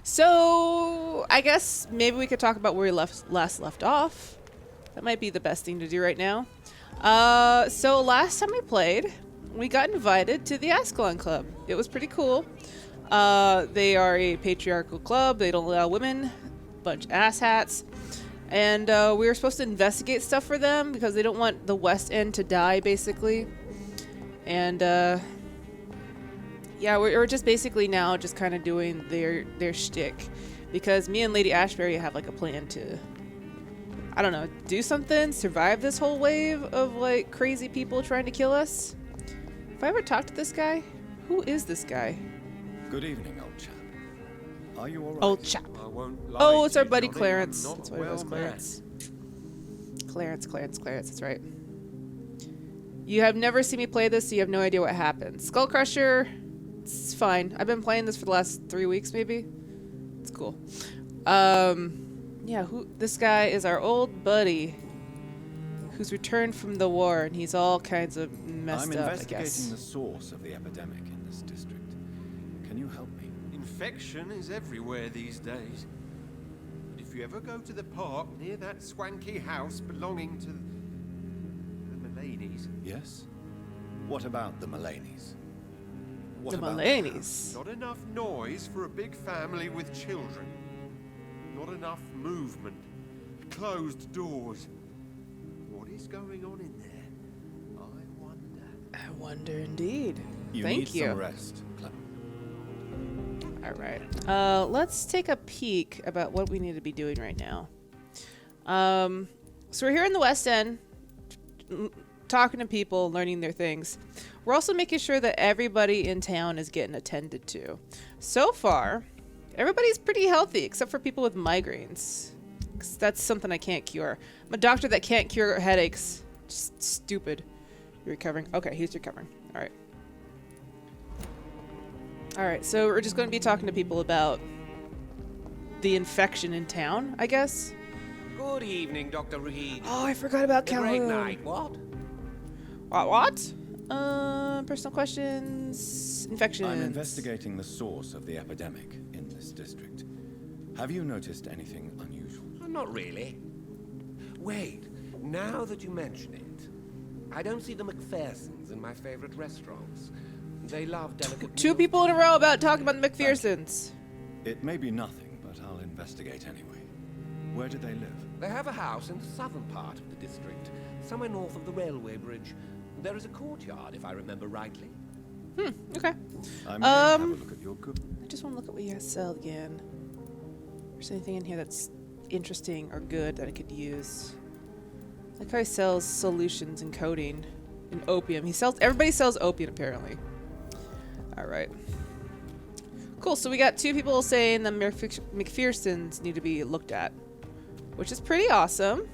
So I guess maybe we could talk about where we last left off. That might be the best thing to do right now. So last time we played, we got invited to the Ascalon Club. It was pretty cool. They are a patriarchal club. They don't allow women. Bunch of asshats. And we were supposed to investigate stuff for them because they don't want the West End to die, basically. And yeah, we're just basically now just kind of doing their shtick, because me and Lady Ashbury have like a plan to, I don't know, do something, survive this whole wave of like crazy people trying to kill us. Have I ever talked to this guy? Who is this guy? Good evening, old chap. Are you all right? Old chap. I won't lie Oh, it's to our you, buddy Johnny, Clarence. I'm not That's what it was, well Clarence. Clarence, that's right. You have never seen me play this, so you have no idea what happened. Skull Crusher, it's fine. I've been playing this for the last 3 weeks, maybe. It's cool. Yeah, this guy is our old buddy who's returned from the war, and he's all kinds of messed up, I guess. I'm investigating the source of the epidemic in this district. Can you help me? Infection is everywhere these days. But if you ever go to the park near that swanky house belonging to the Mullaneys... Yes? What about the Mullaneys? What The about Mullaneys. Not enough noise for a big family with children. Not enough movement. Closed doors. What is going on in there? I wonder. I wonder indeed. You Thank need you. some rest, Clem. All right. Let's take a peek about what we need to be doing right now. So we're here in the West End, talking to people, learning their things. We're also making sure that everybody in town is getting attended to. So far, everybody's pretty healthy, except for people with migraines. 'Cause that's something I can't cure. I'm a doctor that can't cure headaches. Just stupid. You're recovering? Okay, he's recovering. All right. Alright, so we're just going to be talking to people about the infection in town, I guess. Good evening, Dr. Reid. Oh, I forgot about A great Calhoun. night, what? What? Personal questions. Infections. I'm investigating the source of the epidemic in this district. Have you noticed anything unusual? Not really. Wait, now that you mention it, I don't see the Macphersons in my favorite restaurants. They love delicate Two meals. people in a row about talking about the Macphersons. It may be nothing, but I'll investigate anyway. Where do they live? They have a house in the southern part of the district, somewhere north of the railway bridge. There is a courtyard, if I remember rightly. Okay. I may have a look at your good. I just want to look at what you guys sell again. If there's anything in here that's interesting or good that I could use. Like how he sells solutions and coating and opium. Everybody sells opium apparently. Alright. Cool, so we got two people saying the Macphersons need to be looked at, which is pretty awesome.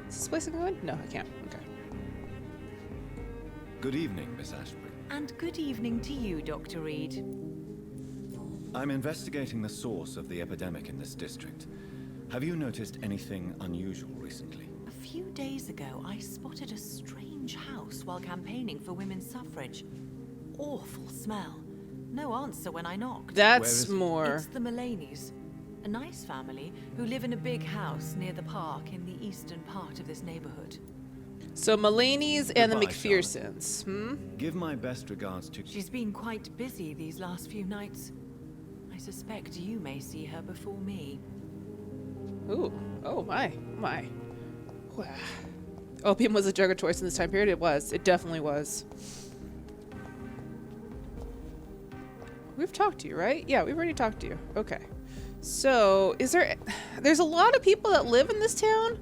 Is this place I can go in? No, I can't. Okay. Good evening, Miss Ashbury. And good evening to you, Dr. Reid. I'm investigating the source of the epidemic in this district. Have you noticed anything unusual recently? A few days ago, I spotted a strange house while campaigning for women's suffrage. Awful smell. No answer when I knocked. That's more. It's the Mullaneys, a nice family who live in a big house near the park in the eastern part of this neighborhood. So Mullaneys and the Goodbye, Macphersons. Give my best regards to... She's been quite busy these last few nights. I suspect you may see her before me. Ooh. Oh my. Wow. Opium was a drug of choice in this time period. It was. It definitely was. We've talked to you, right? Yeah, we've already talked to you. Okay. So, there's a lot of people that live in this town?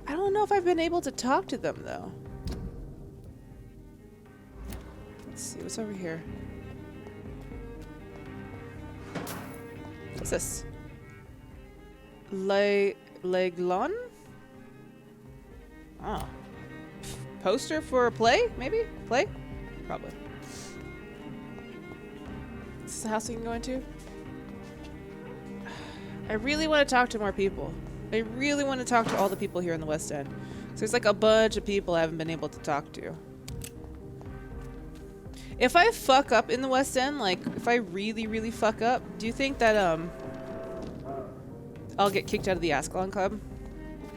I don't know if I've been able to talk to them, though. Let's see, what's over here? What's this? Leglon? Oh. Poster for a play, maybe? Play? Probably. Is this the house we can go into? I really want to talk to more people. I really want to talk to all the people here in the West End. So there's like a bunch of people I haven't been able to talk to. If I fuck up in the West End, like if I really, really fuck up, do you think that I'll get kicked out of the Ascalon Club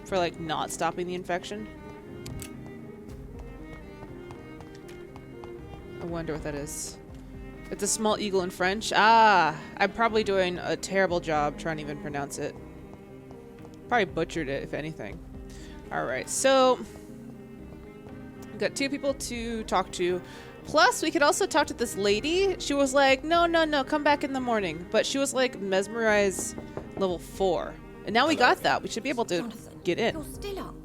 for like not stopping the infection. I wonder what that is. It's a small eagle in French. Ah, I'm probably doing a terrible job trying to even pronounce it. Probably butchered it, if anything. Alright, so we've got 2 people to talk to. Plus, we could also talk to this lady. She was like, no, come back in the morning. But she was like mesmerize level 4. And now we got that. We should be able to Jonathan, get in. you're still up.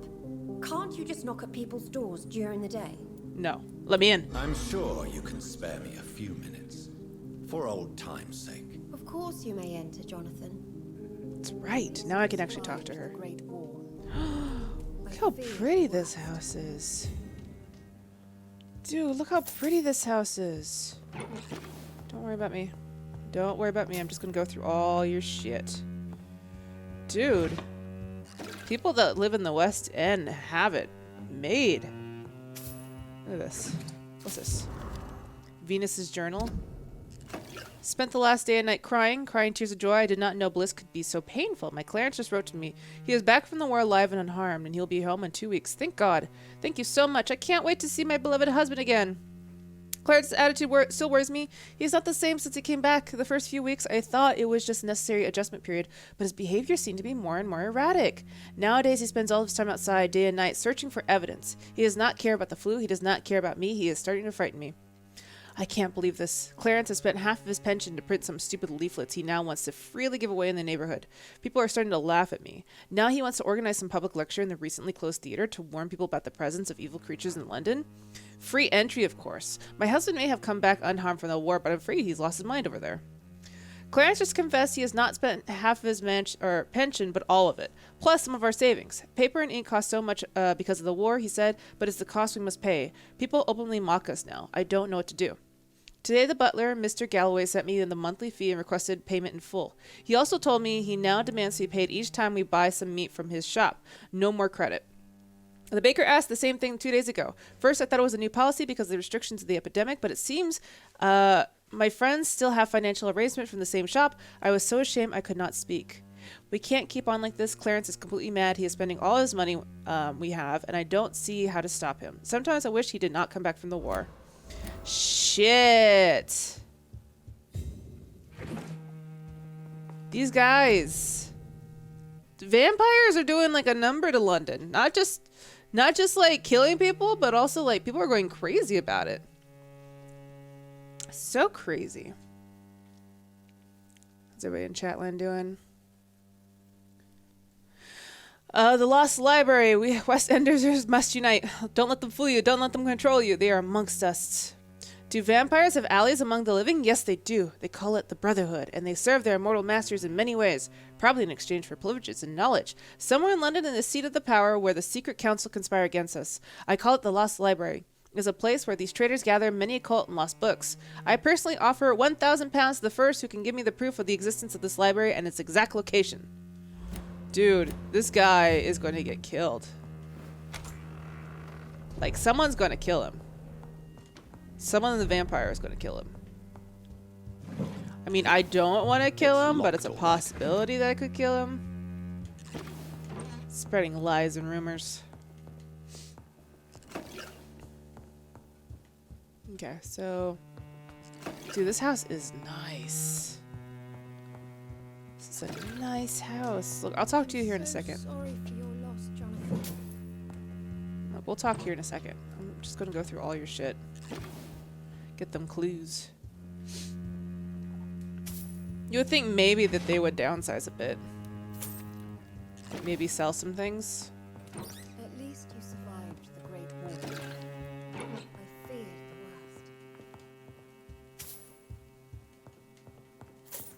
Can't you just knock at people's doors during the day? No. Let me in. I'm sure you can spare me a few minutes. For old time's sake. Of course you may enter, Jonathan. That's right. Now I can actually talk to her. Great War. Look how pretty this house is. Dude, look how pretty this house is. Don't worry about me. Don't worry about me. I'm just gonna go through all your shit. Dude. People that live in the West End have it made. Look at this. What's this? Venus's journal. Spent the last day and night crying tears of joy. I did not know bliss could be so painful. My Clarence just wrote to me. He is back from the war alive and unharmed, and he'll be home in 2 weeks. Thank God. Thank you so much. I can't wait to see my beloved husband again. Clarence's attitude still worries me. He's not the same since he came back. The first few weeks, I thought it was just a necessary adjustment period, but his behavior seemed to be more and more erratic. Nowadays, he spends all of his time outside, day and night, searching for evidence. He does not care about the flu. He does not care about me. He is starting to frighten me. I can't believe this. Clarence has spent half of his pension to print some stupid leaflets he now wants to freely give away in the neighborhood. People are starting to laugh at me. Now he wants to organize some public lecture in the recently closed theater to warn people about the presence of evil creatures in London. Free entry, of course. My husband may have come back unharmed from the war, but I'm afraid he's lost his mind over there. Clarence just confessed he has not spent half of his pension, but all of it, plus some of our savings. Paper and ink cost so much because of the war, he said, but it's the cost we must pay. People openly mock us now. I don't know what to do. Today, the butler, Mr. Galloway, sent me the monthly fee and requested payment in full. He also told me he now demands to be paid each time we buy some meat from his shop. No more credit. The baker asked the same thing 2 days ago. First, I thought it was a new policy because of the restrictions of the epidemic, but it seems my friends still have financial arrangement from the same shop. I was so ashamed I could not speak. We can't keep on like this. Clarence is completely mad. He is spending all his money we have, and I don't see how to stop him. Sometimes I wish he did not come back from the war. Shit. These guys. Vampires are doing like a number to London. Not just like killing people, but also like people are going crazy about it. So crazy. What's everybody in Chatland doing? The Lost Library. We West Enders must unite. Don't let them fool you. Don't let them control you. They are amongst us. Do vampires have allies among the living? Yes, they do. They call it the Brotherhood, and they serve their immortal masters in many ways, probably in exchange for privileges and knowledge. Somewhere in London is the seat of the power where the secret council conspire against us. I call it the Lost Library. It is a place where these traitors gather many occult and lost books. I personally offer £1,000 to the first who can give me the proof of the existence of this library and its exact location. Dude, this guy is going to get killed. Like, someone's going to kill him. Someone in the vampire is going to kill him. I mean, I don't want to kill him, but it's a possibility that I could kill him. Spreading lies and rumors. Okay, so... Dude, this house is nice. This is a nice house. Look, I'll talk to you here in a second. Sorry for your loss, Jonathan. Look, we'll talk here in a second. I'm just going to go through all your shit. Get them clues. You would think maybe that they would downsize a bit. Maybe sell some things. At least you survived the Great War. I feared the worst.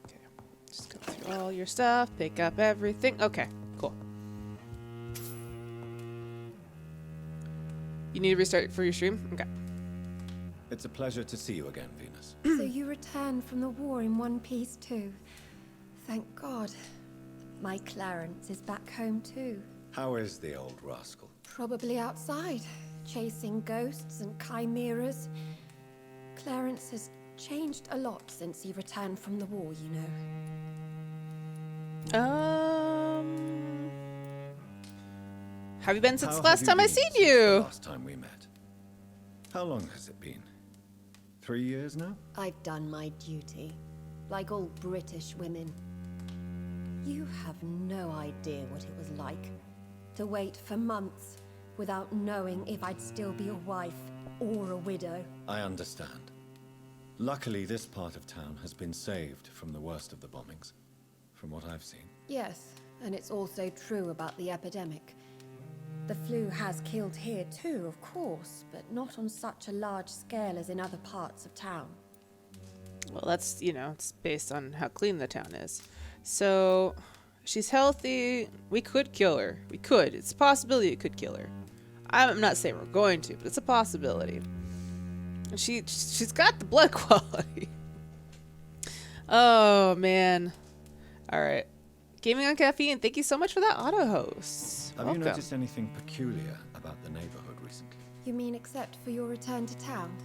Okay. Just go through all your stuff. Pick up everything. Okay. Cool. You need to restart for your stream? Okay. It's a pleasure to see you again, Venus. So you returned from the war in one piece too. Thank God. My Clarence is back home too. How is the old rascal? Probably outside, chasing ghosts and chimeras. Clarence has changed a lot since he returned from the war, you know. Have you been since How the last have time I been seen since the you? last time we met. How long has it been? 3 years now? I've done my duty, like all British women. You have no idea what it was like to wait for months without knowing if I'd still be a wife or a widow. I understand. Luckily, this part of town has been saved from the worst of the bombings, from what I've seen. Yes, and it's also true about the epidemic. The flu has killed here too, of course, but not on such a large scale as in other parts of town. Well, that's, it's based on how clean the town is. So, she's healthy. We could kill her. We could. It's a possibility we could kill her. I'm not saying we're going to, but it's a possibility. And she's got the blood quality. Oh, man. All right. Gaming on Caffeine, thank you so much for that auto host. Have you noticed anything peculiar about the neighborhood recently? You mean except for your return to town?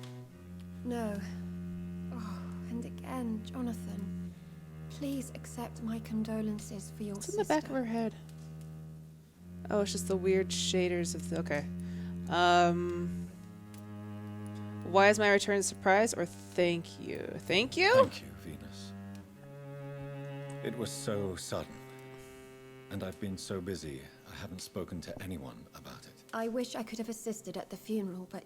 No. Oh, and again, Jonathan. Please accept my condolences for your What's in sister. the back of her head? Oh, it's just the weird shaders of the... Okay. Why is my return a surprise or thank you? Thank you? Thank you, Venus. It was so sudden. And I've been so busy, I haven't spoken to anyone about it. I wish I could have assisted at the funeral, but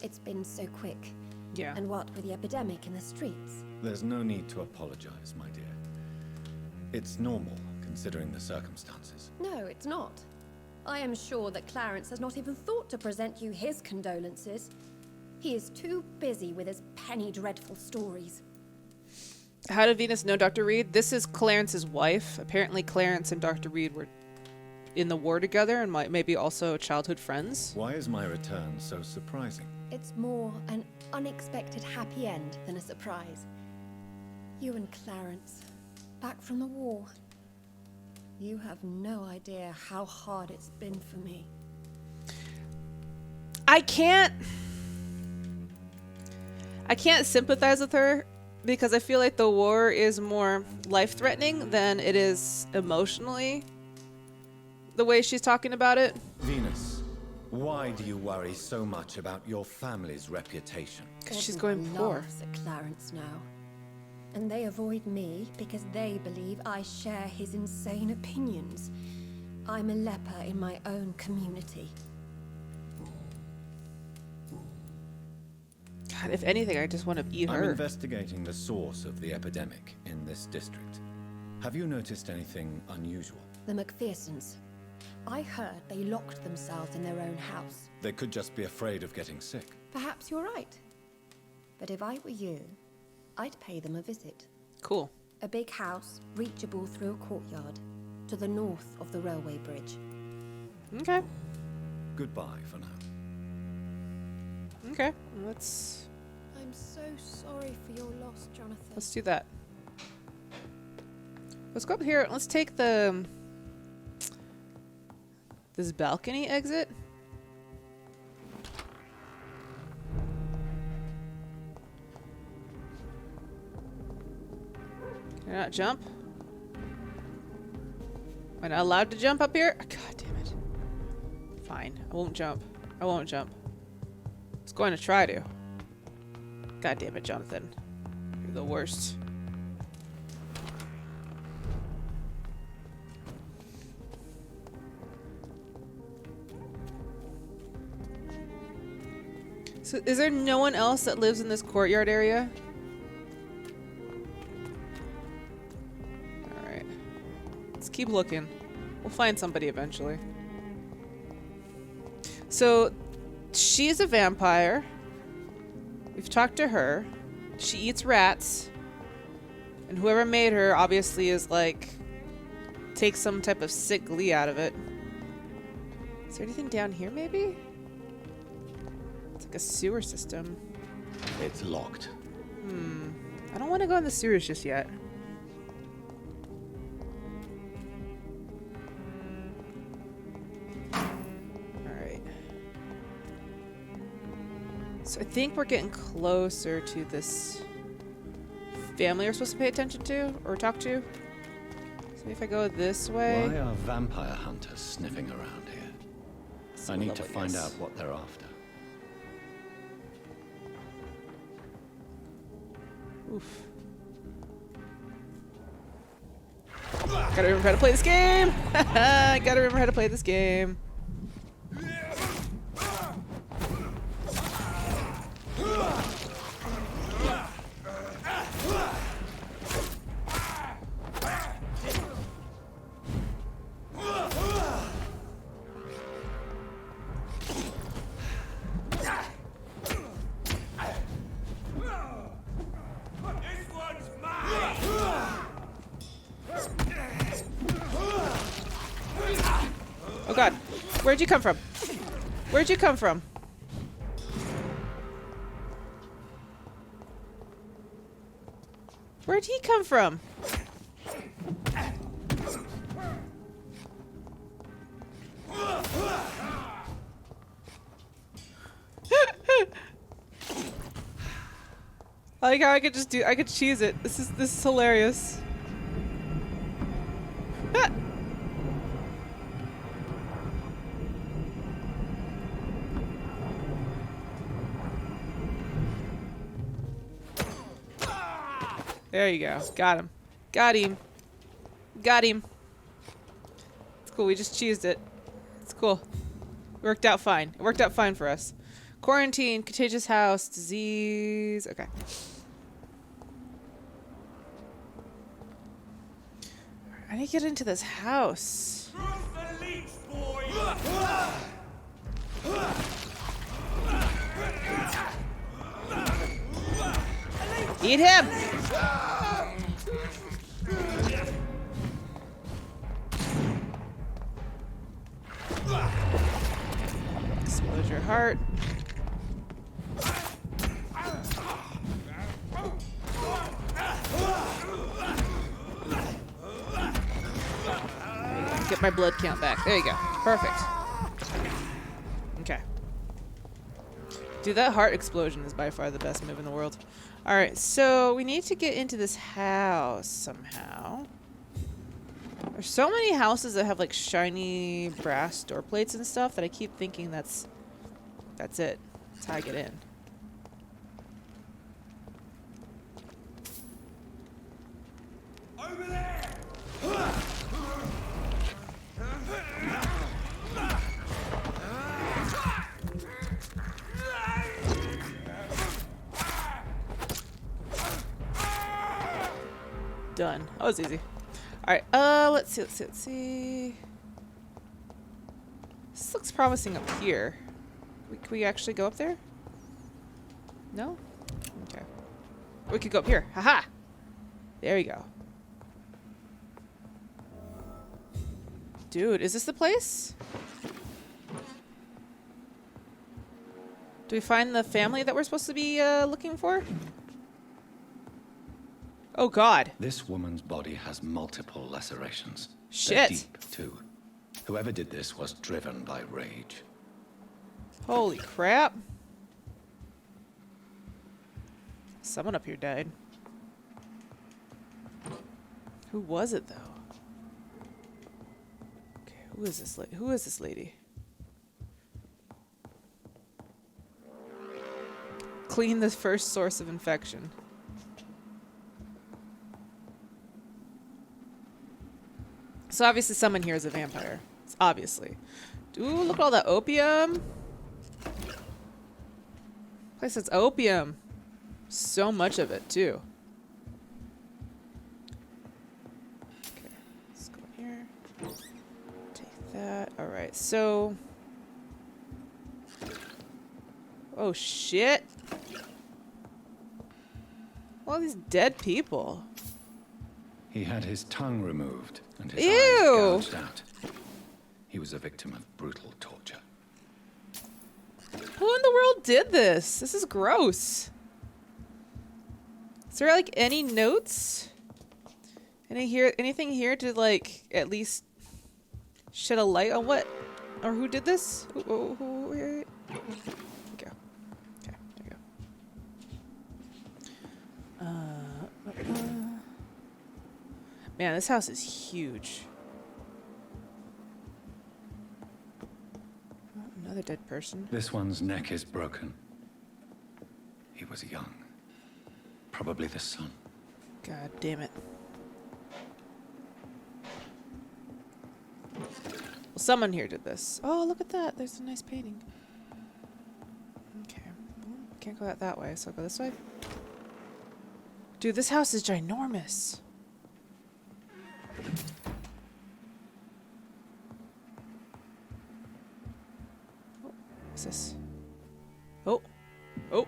it's been so quick. Yeah. And what with the epidemic in the streets? There's no need to apologize, my dear. It's normal, considering the circumstances. No, it's not. I am sure that Clarence has not even thought to present you his condolences. He is too busy with his penny dreadful stories. How did Venus know Dr. Reid? This is Clarence's wife. Apparently Clarence and Dr. Reid were in the war together and maybe also childhood friends. Why is my return so surprising? It's more an unexpected happy end than a surprise. You and Clarence, back from the war. You have no idea how hard it's been for me. I can't sympathize with her because I feel like the war is more life-threatening than it is emotionally, the way she's talking about it. Venus, why do you worry so much about your family's reputation? Because she's Everyone going poor. laughs at Clarence now. And they avoid me because they believe I share his insane opinions. I'm a leper in my own community. God, if anything, I just want to eat I'm her. investigating the source of the epidemic in this district. Have you noticed anything unusual? The Macphersons. I heard they locked themselves in their own house. They could just be afraid of getting sick. Perhaps you're right. But if I were you, I'd pay them a visit. Cool. A big house, reachable through a courtyard, to the north of the railway bridge. Okay. Goodbye for now. Okay. Let's I'm so sorry for your loss, Jonathan. do that. Let's go up here. Let's take this balcony exit. Can I not jump? Am I not allowed to jump up here? God damn it. Fine. I won't jump. I won't jump. I was going to try to. God damn it, Jonathan. You're the worst. So is there no one else that lives in this courtyard area? Alright. Let's keep looking. We'll find somebody eventually. So, she's a vampire. We've talked to her. She eats rats. And whoever made her obviously is like... takes some type of sick glee out of it. Is there anything down here maybe? It's like a sewer system. It's locked. I don't want to go in the sewers just yet. Alright. So I think we're getting closer to this family we're supposed to pay attention to or talk to. So if I go this way. Why are vampire hunters sniffing around here? I need to find out what they're after. Oof. Gotta remember how to play this game! Gotta remember how to play this game. Oh god, where'd you come from? Where'd you come from? Where'd he come from? I like how I could cheese it. This is hilarious. There you go. Got him. Got him. Got him. It's cool. We just cheesed it. It's cool. Worked out fine. It worked out fine for us. Quarantine, contagious house, disease. Okay. I need to get into this house. Eat him! Explode your heart. Get my blood count back. There you go. Perfect. Okay. Dude, that heart explosion is by far the best move in the world. Alright, so we need to get into this house somehow. There's so many houses that have like shiny brass door plates and stuff that I keep thinking that's it. That's how I get in. Over there! Done. That was easy. Alright, let's see. This looks promising up here. Can we actually go up there? No? Okay. We could go up here. Haha! There you go. Dude, is this the place? Do we find the family that we're supposed to be looking for? Oh god. This woman's body has multiple lacerations. Shit. They're deep, too. Whoever did this was driven by rage. Holy crap. Someone up here died. Who was it, though? Okay, who is this lady? Who is this lady? Clean the first source of infection. So obviously someone here is a vampire. It's obviously. Ooh, look at all that opium. Place has opium. So much of it, too. Okay, let's go in here. Take that. Alright, so... Oh, shit. All these dead people. He had his tongue removed and his Ew. eyes gouged out. He was a victim of brutal torture. Who in the world did this? This is gross. Is there like any notes? Anything here to like at least shed a light on what or who did this? Who here? There you go. Okay, there you go. Man, this house is huge. Oh, another dead person. This one's neck is broken. He was young. Probably the son. God damn it. Well, someone here did this. Oh, look at that. There's a nice painting. Okay. Well, can't go that way, so I'll go this way. Dude, this house is ginormous. Oh, what's this? Oh. Oh.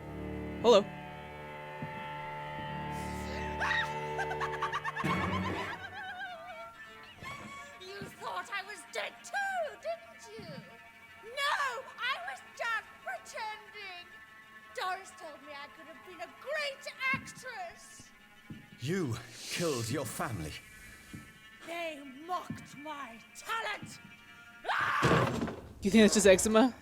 Hello. You thought I was dead too, didn't you? No, I was just pretending. Doris told me I could have been a great actress. You killed your family. They mocked my talent. You think it's just eczema?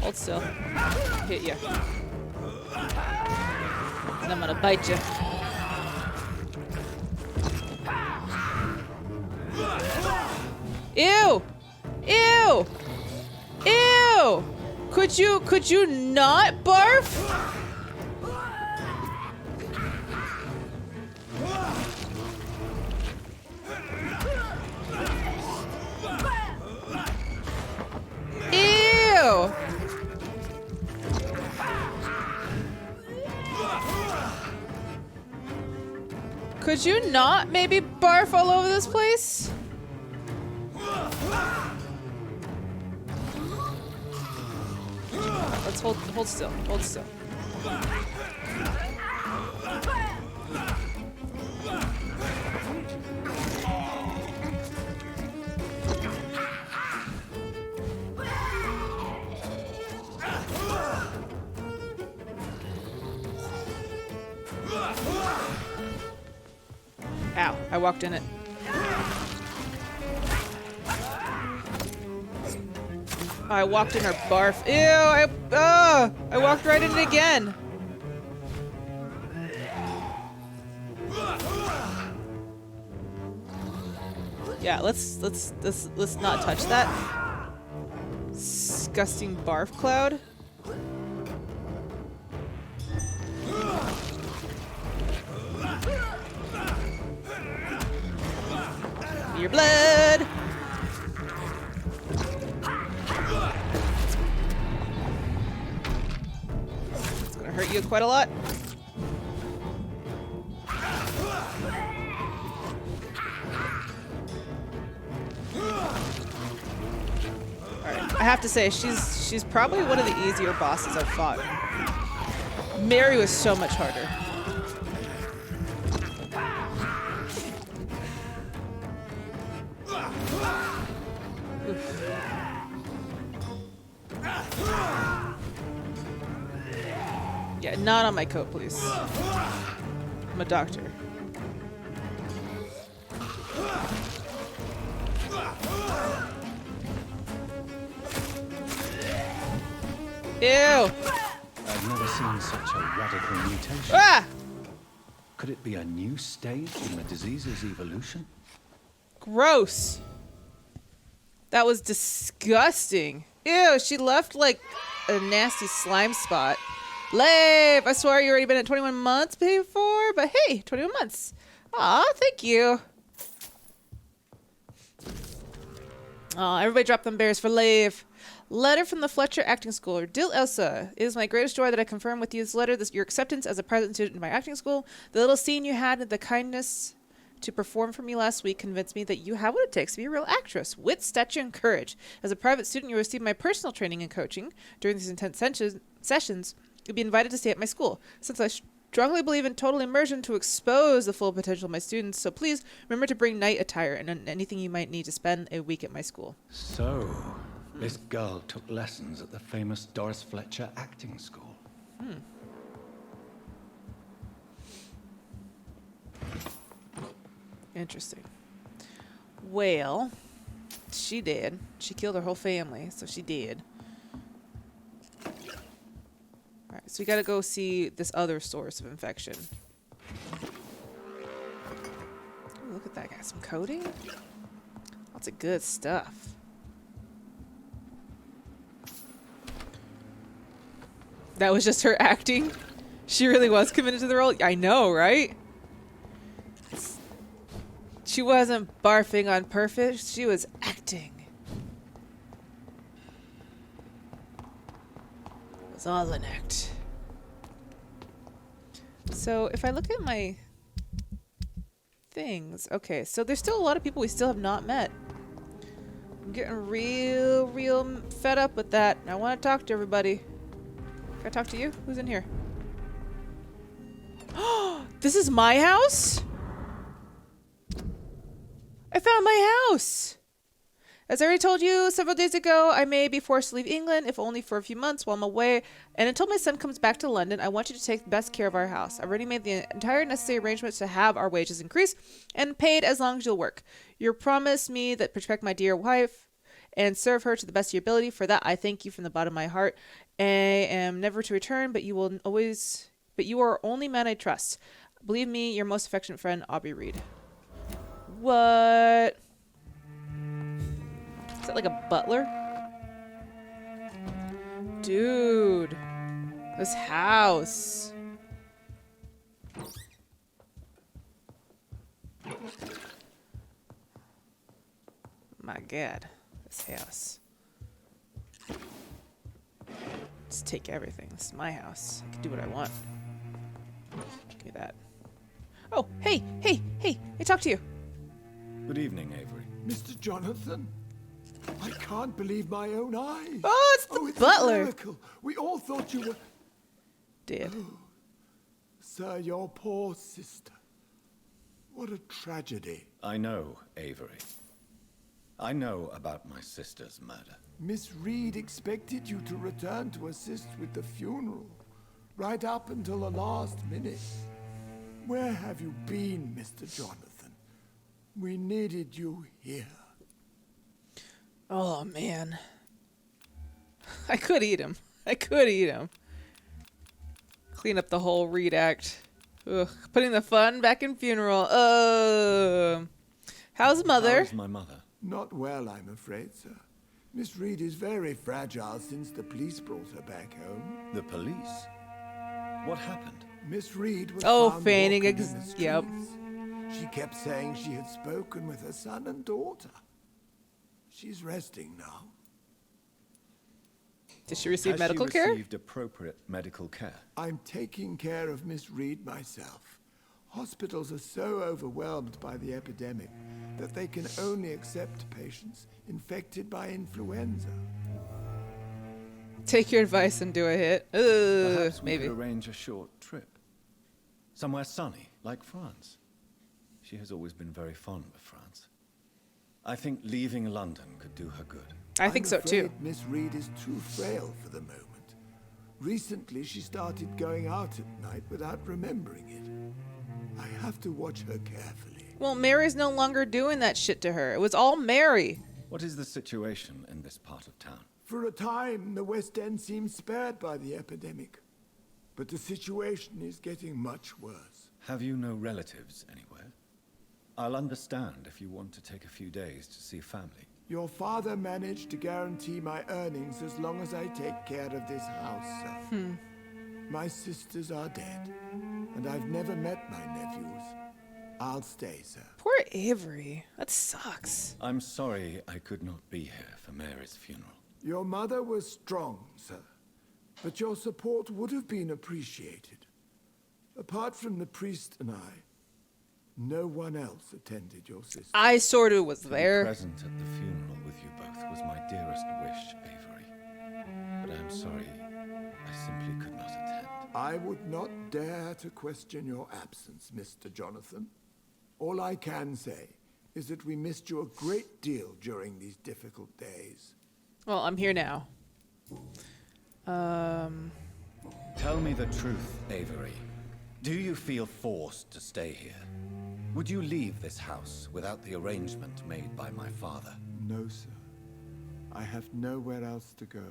Hold still. Hit you. And I'm gonna bite you. Ew! Ew! Ew! Could you not barf? Ew! Could you not maybe barf all over this place? Let's hold still. Hold still. Ow, I walked in it. I walked in her barf. Ew, I walked right in it again. Yeah, let's not touch that. Disgusting barf cloud. Your blood. It's gonna hurt you quite a lot. Alright, I have to say she's probably one of the easier bosses I've fought. Mary was so much harder. Yeah, not on my coat, please. I'm a doctor. Ew! I've never seen such a radical mutation. Ah! Could it be a new stage in the disease's evolution? Gross. That was disgusting. Ew, she left like a nasty slime spot. Lave! I swear you already been at 21 months before, but hey, 21 months. Aw, thank you. Aw, everybody drop them bears for Lave. Letter from the Fletcher Acting School. Dear Elsa, it is my greatest joy that I confirm with you this letter, your acceptance as a present student in my acting school. The little scene you had and the kindness to perform for me last week convinced me that you have what it takes to be a real actress. Wit, stature, and courage. As a private student, you received my personal training and coaching. During these intense sessions, you'll be invited to stay at my school. Since I strongly believe in total immersion to expose the full potential of my students, so please remember to bring night attire and anything you might need to spend a week at my school. So, this girl took lessons at the famous Doris Fletcher Acting School. Interesting. Well, she did. She killed her whole family, so she did. Alright, so we gotta go see this other source of infection. Ooh, look at that guy. Some coding? Lots of good stuff. That was just her acting. She really was committed to the role. I know, right? She wasn't barfing on purpose. She was acting. It was all an act. So if I look at my things, okay, so there's still a lot of people we still have not met. I'm getting real fed up with that. I want to talk to everybody. Can I talk to you? Who's in here? This is my house? I found my house! As I already told you several days ago, I may be forced to leave England, if only for a few months while I'm away. And until my son comes back to London, I want you to take the best care of our house. I've already made the entire necessary arrangements to have our wages increased and paid as long as you'll work. You promised me that protect my dear wife and serve her to the best of your ability. For that, I thank you from the bottom of my heart. I am never to return, but you are only man I trust. Believe me, your most affectionate friend, Aubrey Reid. What? Is that like a butler? Dude. This house. My God. This house. Just take everything. This is my house. I can do what I want. Give me that. Oh, hey, I talked to you. Good evening, Avery. Mr. Jonathan, I can't believe my own eyes. Oh, it's the it's butler. A miracle. We all thought you were Dead. Oh, sir, your poor sister. What a tragedy. I know, Avery. I know about my sister's murder. Miss Reid expected you to return to assist with the funeral, right up until the last minute. Where have you been, Mr. Jonathan? We needed you here. Oh, man. I could eat him. Clean up the whole Reid act. Ugh. Putting the fun back in funeral. How's mother? How's my mother? Not well, I'm afraid, sir. Miss Reid is very fragile since the police brought her back home. The police? What happened? Miss Reid was found feigning walking in the yep. streets. She kept saying she had spoken with her son and daughter. She's resting now. Did she receive Has medical she care? received appropriate medical care? I'm taking care of Miss Reid myself. Hospitals are so overwhelmed by the epidemic that they can only accept patients infected by influenza. Take your advice and do a hit. Perhaps we Maybe. could arrange a short trip. Somewhere sunny, like France. She has always been very fond of France. I think leaving London could do her good. I think so too. I'm afraid Miss Reid is too frail for the moment. Recently, she started going out at night without remembering it. I have to watch her carefully. Well, Mary's no longer doing that shit to her. It was all Mary. What is the situation in this part of town? For a time, the West End seemed spared by the epidemic. But the situation is getting much worse. Have you no relatives anywhere? I'll understand if you want to take a few days to see family. Your father managed to guarantee my earnings as long as I take care of this house, sir. My sisters are dead, and I've never met my nephews. I'll stay, sir. Poor Avery. That sucks. I'm sorry I could not be here for Mary's funeral. Your mother was strong, sir, but your support would have been appreciated. Apart from the priest and I, no one else attended your sister. I sort of was To be there. present at the funeral with you both was my dearest wish, Avery. But I'm sorry, I simply could not attend. I would not dare to question your absence, Mr. Jonathan. All I can say is that we missed you a great deal during these difficult days. Well, I'm here now. Tell me the truth, Avery. Do you feel forced to stay here? Would you leave this house without the arrangement made by my father? No, sir. I have nowhere else to go.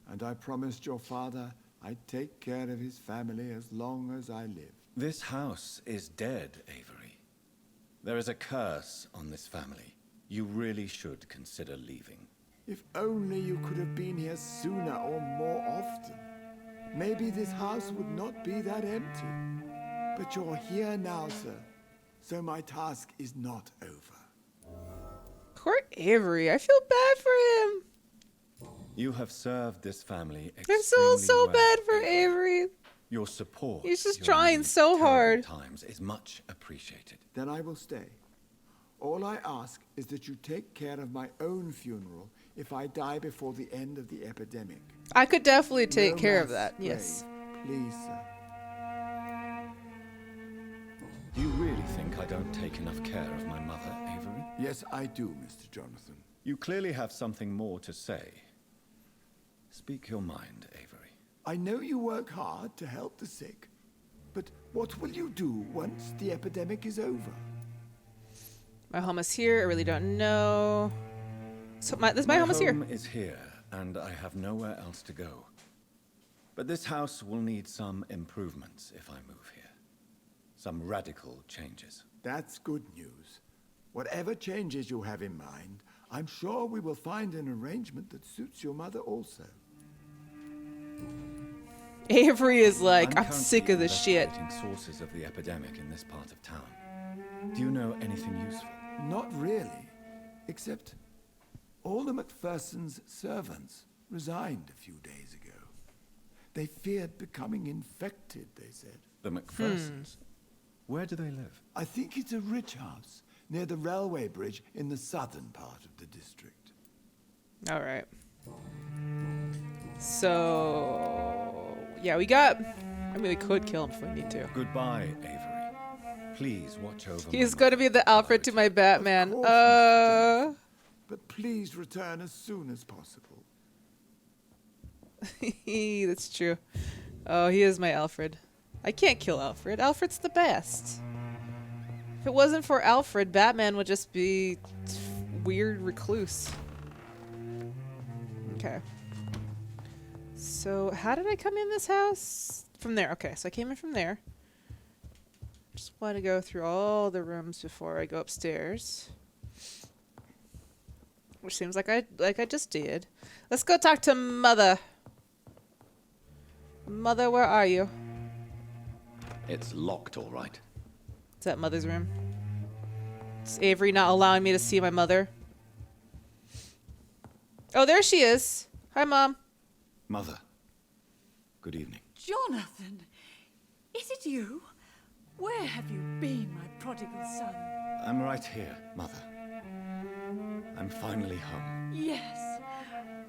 And I promised your father I'd take care of his family as long as I live. This house is dead, Avery. There is a curse on this family. You really should consider leaving. If only you could have been here sooner or more often. Maybe this house would not be that empty. But you're here now, sir. So my task is not over. Poor Avery. I feel bad for him. You have served this family I extremely feel so well, bad for Avery. Avery. Your support He's just during trying these so terrible hard. times is much appreciated. Then I will stay. All I ask is that you take care of my own funeral if I die before the end of the epidemic. I could definitely take No care of mass that. Yes. grave, please, sir. Do you really think I don't take enough care of my mother, Avery? Yes, I do, Mr. Jonathan. You clearly have something more to say. Speak your mind, Avery. I know you work hard to help the sick, but what will you do once the epidemic is over? My home is here. I really don't know. So my home is here. My home is here, and I have nowhere else to go. But this house will need some improvements if I move here. Some radical changes. That's good news. Whatever changes you have in mind, I'm sure we will find an arrangement that suits your mother also. Avery is like, I'm currently sick of this shit. investigating sources of the epidemic in this part of town. Do you know anything useful? Not really, except all the Macpherson's servants resigned a few days ago. They feared becoming infected, they said. The Macphersons? Where do they live? I think it's a rich house near the railway bridge in the southern part of the district. All right. So, yeah, we could kill him if we need to. Goodbye, Avery. Please watch over He's my going to be the Alfred to my Batman. Of course, Mr. Stumpt. But please return as soon as possible. That's true. Oh, he is my Alfred. I can't kill Alfred. Alfred's the best. If it wasn't for Alfred, Batman would just be weird recluse. Okay. So, how did I come in this house? From there. Okay, so I came in from there. Just want to go through all the rooms before I go upstairs. Which seems like I just did. Let's go talk to Mother. Mother, where are you? It's locked, all right. Is that Mother's room? Is Avery not allowing me to see my mother? Oh, there she is. Hi, Mom. Mother, good evening. Jonathan, is it you? Where have you been, my prodigal son? I'm right here, Mother. I'm finally home. Yes,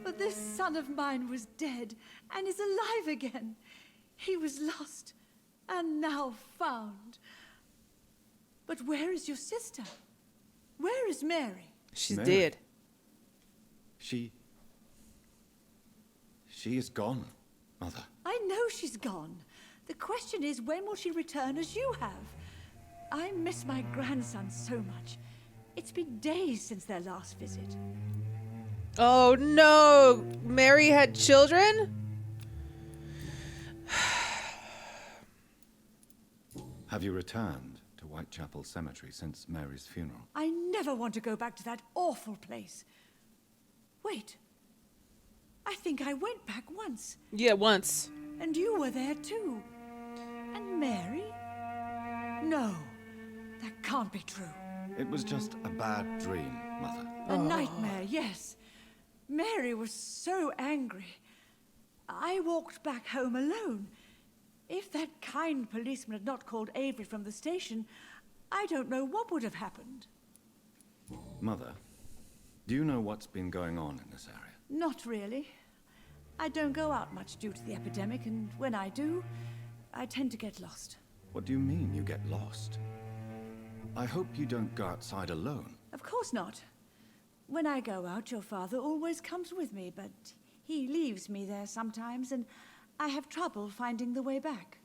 but this son of mine was dead and is alive again. He was lost and now found. But where is your sister? Where is Mary? She's Mary. dead. She is gone, Mother. I know she's gone. The question is, when will she return as you have? I miss my grandson so much. It's been days since their last visit. Oh, no. Mary had children? Have you returned to Whitechapel Cemetery since Mary's funeral? I never want to go back to that awful place. Wait. I think I went back once. Yeah, once. And you were there too. And Mary? No, that can't be true. It was just a bad dream, Mother. A nightmare, yes. Mary was so angry. I walked back home alone. If that kind policeman had not called Avery from the station, I don't know what would have happened. Mother, do you know what's been going on in this area? Not really. I don't go out much due to the epidemic, and when I do, I tend to get lost. What do you mean you get lost? I hope you don't go outside alone. Of course not. When I go out, your father always comes with me, but he leaves me there sometimes, and I have trouble finding the way back.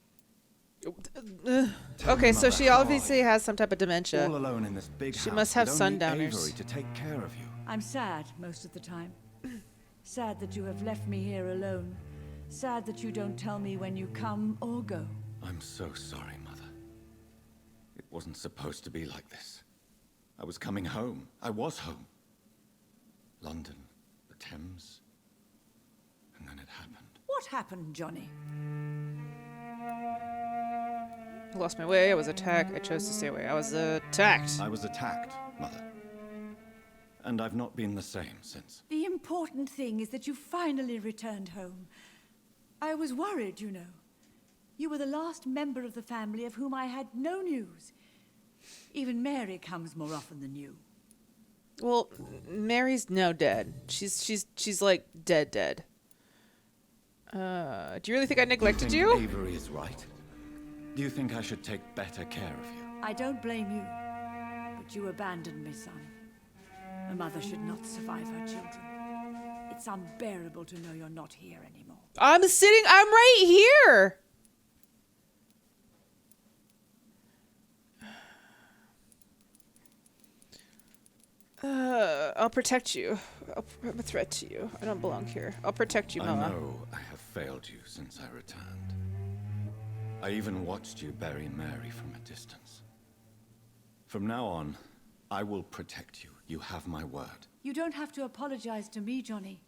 Okay, so Mother, she how obviously has some type of dementia. All alone in this big She house must have with only sundowners. Avery to take care of you. I'm sad most of the time. Sad that you have left me here alone. Sad that you don't tell me when you come or go. I'm so sorry, Mother. It wasn't supposed to be like this. I was coming home. I was home. London, the Thames, and then it happened. What happened, Johnny? I lost my way. I was attacked. I chose to stay away. I was attacked. I was attacked, Mother. And I've not been the same since. The important thing is that you finally returned home. I was worried, you know. You were the last member of the family of whom I had no news. Even Mary comes more often than you. Well, Mary's now dead. She's like dead. Do you really think I neglected you? Avery is right. Do you think I should take better care of you? I don't blame you, but you abandoned me, son. A mother should not survive her children. It's unbearable to know you're not here anymore. I'm right here. I'll protect you. I'm a threat to you. I don't belong here. I'll protect you, Mama. I know I have failed you since I returned. I even watched you bury Mary from a distance. From now on, I will protect you. You have my word. You don't have to apologize to me, Johnny.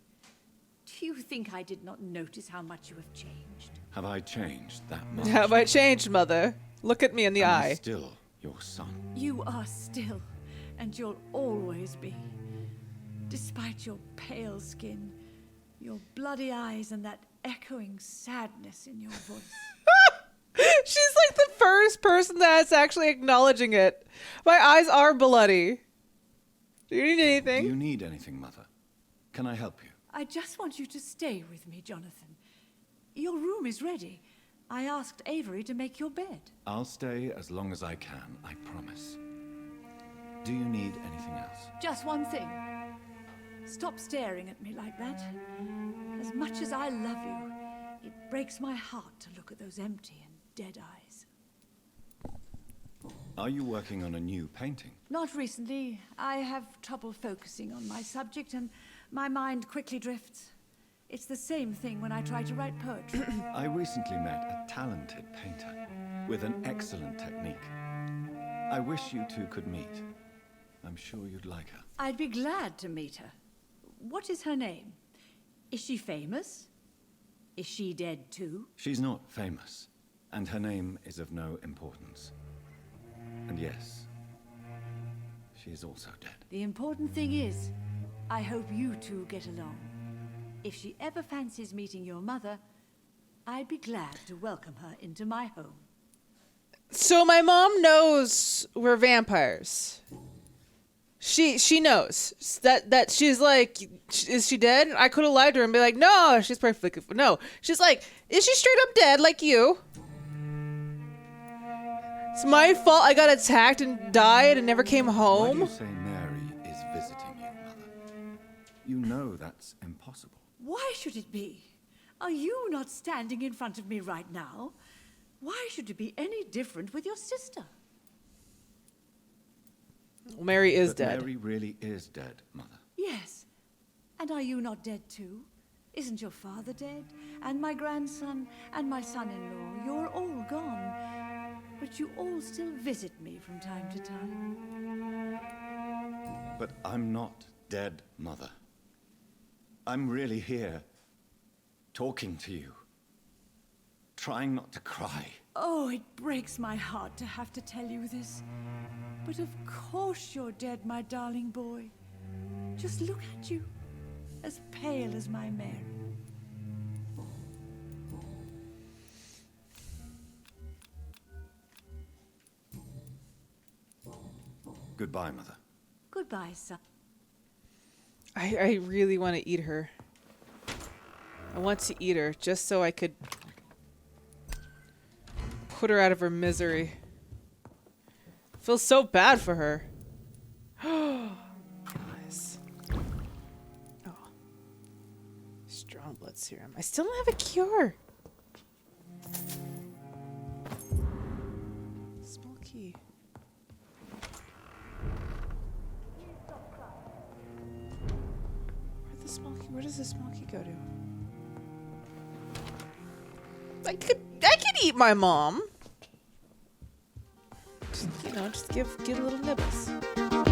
Do you think I did not notice how much you have changed? Have I changed that much? Have I changed, Mother? Look at me in the Am I eye. still your son? You are still, and you'll always be. Despite your pale skin, your bloody eyes, and that echoing sadness in your voice. She's like the first person that's actually acknowledging it. My eyes are bloody. Do you need anything? Do you need anything, Mother? Can I help you? I just want you to stay with me, Jonathan. Your room is ready. I asked Avery to make your bed. I'll stay as long as I can, I promise. Do you need anything else? Just one thing. Stop staring at me like that. As much as I love you, it breaks my heart to look at those empty and dead eyes. Are you working on a new painting? Not recently. I have trouble focusing on my subject, and my mind quickly drifts. It's the same thing when I try to write poetry. I recently met a talented painter with an excellent technique. I wish you two could meet. I'm sure you'd like her. I'd be glad to meet her. What is her name? Is she famous? Is she dead too? She's not famous, and her name is of no importance. And yes, she is also dead. The important thing is, I hope you two get along. If she ever fancies meeting your mother, I'd be glad to welcome her into my home. So my mom knows we're vampires. She knows that she's like, is she dead? I could have lied to her and be like, no, she's perfectly no. She's like, is she straight up dead like you? It's my fault I got attacked and died and never came home. Why do you say Mary is visiting you, Mother? You know that's impossible. Why should it be? Are you not standing in front of me right now? Why should it be any different with your sister? Well, Mary is But dead. Mary really is dead, Mother. Yes. And are you not dead too? Isn't your father dead? And my grandson and my son-in-law, you're all gone. But you all still visit me from time to time. But I'm not dead, Mother. I'm really here, talking to you, trying not to cry. Oh, it breaks my heart to have to tell you this. But of course you're dead, my darling boy. Just look at you, as pale as my Mary. Goodbye, Mother. Goodbye, son. I really want to eat her. I want to eat her just so I could put her out of her misery. Feel so bad for her. Guys. Oh. Strong blood serum. I still don't have a cure. Small key. Where does the small key go to? I could eat my mom. Just, just give little nibbles.